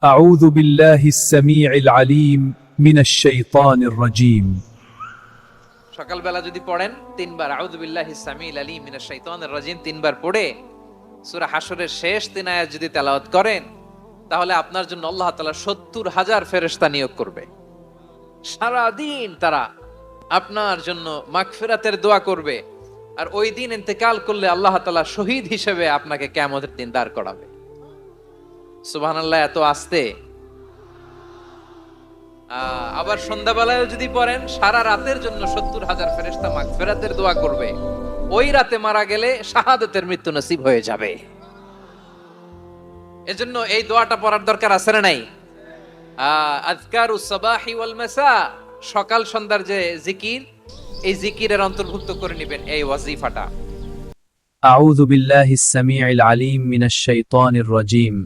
أعوذ بالله السميع العليم من الشيطان الرجيم সকালবেলা যদি পড়েন তিনবার আউযু বিল্লাহিস সামিউল আলিম মিনাশ শাইতানির রাজিম তিনবার পড়ে সূরা হাশরের শেষ তিন আয়াত যদি তেলাওয়াত করেন তাহলে আপনার জন্য আল্লাহ তাআলা ৭০,০০০ ফেরেশতা নিয়োগ করবে। সারা দিন তারা আপনার জন্য মাগফিরাতের দোয়া করবে। আর ওই দিন ইন্তেকাল করলে আল্লাহ তাআলা শহীদ হিসেবে আপনাকে কিয়ামতের দিন দাঁড় করাবে। সুবহানাল্লাহ, এত আস্তে। আবার সন্ধ্যাবেলায় যদি পড়েন সারা রাতের জন্য ৭০,০০০ ফেরেশতা মাগফিরাতের দোয়া করবে। ওই রাতে মারা গেলে শাহাদাতের মৃত্যু নসিব হয়ে যাবে। এজন্য এই দোয়াটা পড়ার দরকার আছে না নাই? আযকারুস সাবাহি ওয়াল মাসা, সকাল সন্ধ্যার যে জিকির, এই জিকিরের অন্তর্ভুক্ত করে নেবেন এই ওয়াজিফাটা। أعوذ بالله السميع العليم من الشيطان الرجيم